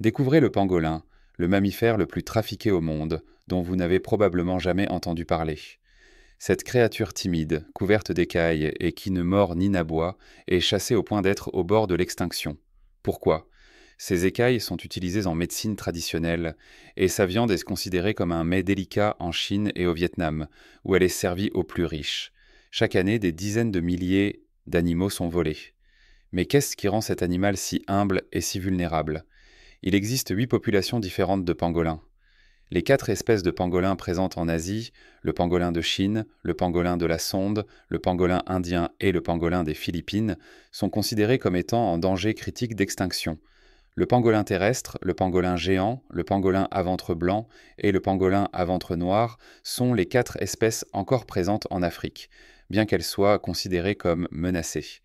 Découvrez le pangolin, le mammifère le plus trafiqué au monde, dont vous n'avez probablement jamais entendu parler. Cette créature timide, couverte d'écailles et qui ne mord ni n'aboie, est chassée au point d'être au bord de l'extinction. Pourquoi? Ces écailles sont utilisées en médecine traditionnelle, et sa viande est considérée comme un mets délicat en Chine et au Vietnam, où elle est servie aux plus riches. Chaque année, des dizaines de milliers d'animaux sont volés. Mais qu'est-ce qui rend cet animal si humble et si vulnérable? Il existe 8 populations différentes de pangolins. Les 4 espèces de pangolins présentes en Asie, le pangolin de Chine, le pangolin de la Sonde, le pangolin indien et le pangolin des Philippines, sont considérés comme étant en danger critique d'extinction. Le pangolin terrestre, le pangolin géant, le pangolin à ventre blanc et le pangolin à ventre noir sont les 4 espèces encore présentes en Afrique, bien qu'elles soient considérées comme menacées.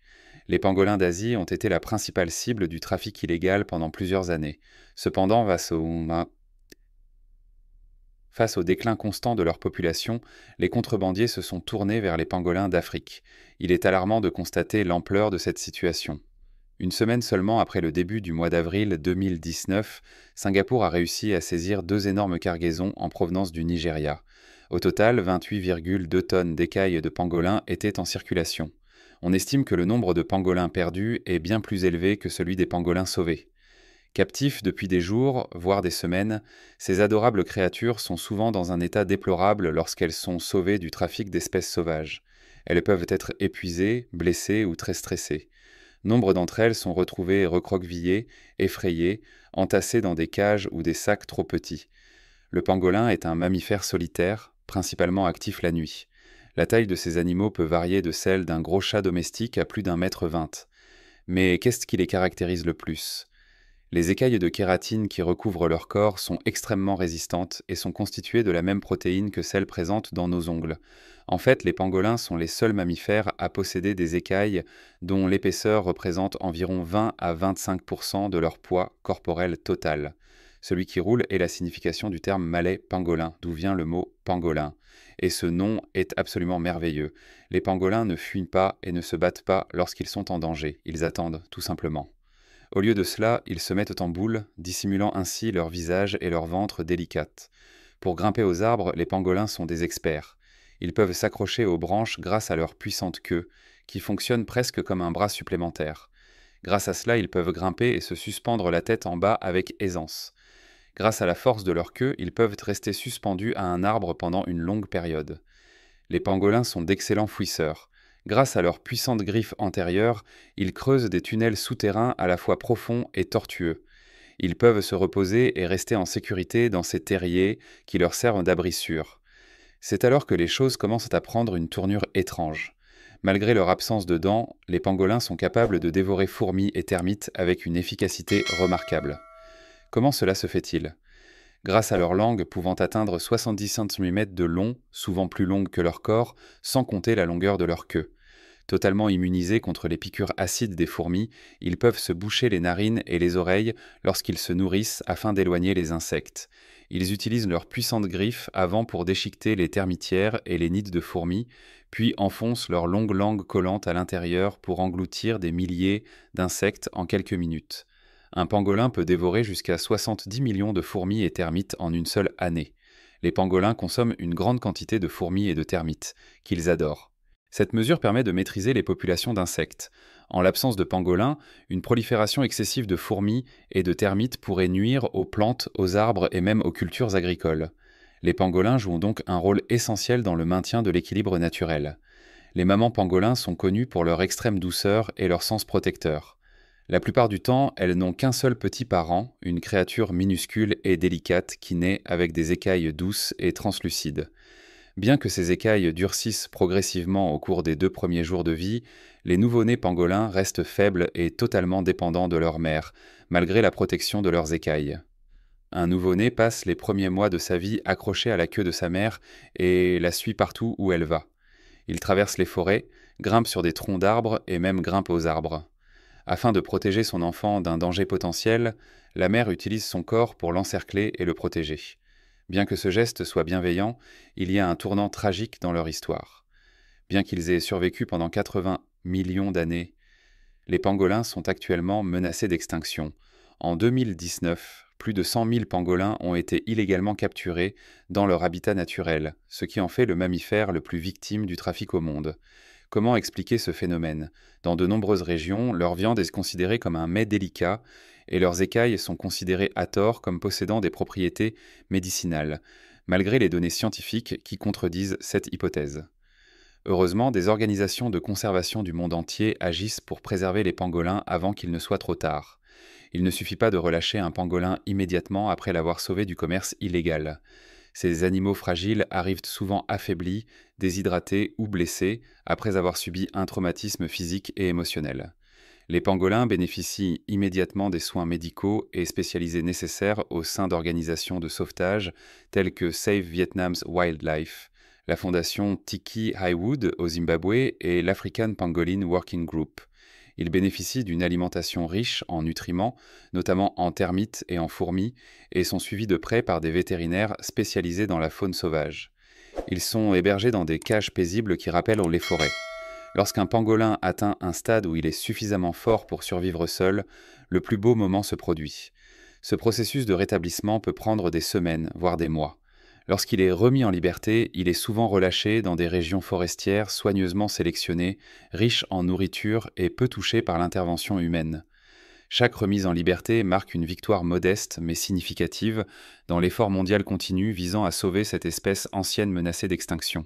Les pangolins d'Asie ont été la principale cible du trafic illégal pendant plusieurs années. Cependant, face au déclin constant de leur population, les contrebandiers se sont tournés vers les pangolins d'Afrique. Il est alarmant de constater l'ampleur de cette situation. Une semaine seulement après le début du mois d'avril 2019, Singapour a réussi à saisir 2 énormes cargaisons en provenance du Nigeria. Au total, 28,2 tonnes d'écailles de pangolins étaient en circulation. On estime que le nombre de pangolins perdus est bien plus élevé que celui des pangolins sauvés. Captifs depuis des jours, voire des semaines, ces adorables créatures sont souvent dans un état déplorable lorsqu'elles sont sauvées du trafic d'espèces sauvages. Elles peuvent être épuisées, blessées ou très stressées. Nombre d'entre elles sont retrouvées recroquevillées, effrayées, entassées dans des cages ou des sacs trop petits. Le pangolin est un mammifère solitaire, principalement actif la nuit. La taille de ces animaux peut varier de celle d'un gros chat domestique à plus d'1,20 m. Mais qu'est-ce qui les caractérise le plus? Les écailles de kératine qui recouvrent leur corps sont extrêmement résistantes et sont constituées de la même protéine que celle présente dans nos ongles. En fait, les pangolins sont les seuls mammifères à posséder des écailles dont l'épaisseur représente environ 20 à 25% de leur poids corporel total. Celui qui roule est la signification du terme malais pangolin, d'où vient le mot pangolin. Et ce nom est absolument merveilleux. Les pangolins ne fuient pas et ne se battent pas lorsqu'ils sont en danger. Ils attendent, tout simplement. Au lieu de cela, ils se mettent en boule, dissimulant ainsi leur visage et leur ventre délicates. Pour grimper aux arbres, les pangolins sont des experts. Ils peuvent s'accrocher aux branches grâce à leur puissante queue, qui fonctionne presque comme un bras supplémentaire. Grâce à cela, ils peuvent grimper et se suspendre la tête en bas avec aisance. Grâce à la force de leur queue, ils peuvent rester suspendus à un arbre pendant une longue période. Les pangolins sont d'excellents fouisseurs. Grâce à leurs puissantes griffes antérieures, ils creusent des tunnels souterrains à la fois profonds et tortueux. Ils peuvent se reposer et rester en sécurité dans ces terriers qui leur servent d'abri sûr. C'est alors que les choses commencent à prendre une tournure étrange. Malgré leur absence de dents, les pangolins sont capables de dévorer fourmis et termites avec une efficacité remarquable. Comment cela se fait-il? Grâce à leur langue pouvant atteindre 70 cm de long, souvent plus longue que leur corps, sans compter la longueur de leur queue. Totalement immunisés contre les piqûres acides des fourmis, ils peuvent se boucher les narines et les oreilles lorsqu'ils se nourrissent afin d'éloigner les insectes. Ils utilisent leurs puissantes griffes avant pour déchiqueter les termitières et les nids de fourmis, puis enfoncent leur longue langue collante à l'intérieur pour engloutir des milliers d'insectes en quelques minutes. Un pangolin peut dévorer jusqu'à 70 millions de fourmis et termites en une seule année. Les pangolins consomment une grande quantité de fourmis et de termites, qu'ils adorent. Cette mesure permet de maîtriser les populations d'insectes. En l'absence de pangolins, une prolifération excessive de fourmis et de termites pourrait nuire aux plantes, aux arbres et même aux cultures agricoles. Les pangolins jouent donc un rôle essentiel dans le maintien de l'équilibre naturel. Les mamans pangolins sont connues pour leur extrême douceur et leur sens protecteur. La plupart du temps, elles n'ont qu'un seul petit par an, une créature minuscule et délicate qui naît avec des écailles douces et translucides. Bien que ces écailles durcissent progressivement au cours des 2 premiers jours de vie, les nouveau-nés pangolins restent faibles et totalement dépendants de leur mère, malgré la protection de leurs écailles. Un nouveau-né passe les premiers mois de sa vie accroché à la queue de sa mère et la suit partout où elle va. Il traverse les forêts, grimpe sur des troncs d'arbres et même grimpe aux arbres. Afin de protéger son enfant d'un danger potentiel, la mère utilise son corps pour l'encercler et le protéger. Bien que ce geste soit bienveillant, il y a un tournant tragique dans leur histoire. Bien qu'ils aient survécu pendant 80 millions d'années, les pangolins sont actuellement menacés d'extinction. En 2019, plus de 100 000 pangolins ont été illégalement capturés dans leur habitat naturel, ce qui en fait le mammifère le plus victime du trafic au monde. Comment expliquer ce phénomène? Dans de nombreuses régions, leur viande est considérée comme un mets délicat et leurs écailles sont considérées à tort comme possédant des propriétés médicinales, malgré les données scientifiques qui contredisent cette hypothèse. Heureusement, des organisations de conservation du monde entier agissent pour préserver les pangolins avant qu'il ne soit trop tard. Il ne suffit pas de relâcher un pangolin immédiatement après l'avoir sauvé du commerce illégal. Ces animaux fragiles arrivent souvent affaiblis, déshydratés ou blessés après avoir subi un traumatisme physique et émotionnel. Les pangolins bénéficient immédiatement des soins médicaux et spécialisés nécessaires au sein d'organisations de sauvetage telles que Save Vietnam's Wildlife, la fondation Tiki Highwood au Zimbabwe et l'African Pangolin Working Group. Ils bénéficient d'une alimentation riche en nutriments, notamment en termites et en fourmis, et sont suivis de près par des vétérinaires spécialisés dans la faune sauvage. Ils sont hébergés dans des cages paisibles qui rappellent les forêts. Lorsqu'un pangolin atteint un stade où il est suffisamment fort pour survivre seul, le plus beau moment se produit. Ce processus de rétablissement peut prendre des semaines, voire des mois. Lorsqu'il est remis en liberté, il est souvent relâché dans des régions forestières soigneusement sélectionnées, riches en nourriture et peu touchées par l'intervention humaine. Chaque remise en liberté marque une victoire modeste mais significative dans l'effort mondial continu visant à sauver cette espèce ancienne menacée d'extinction.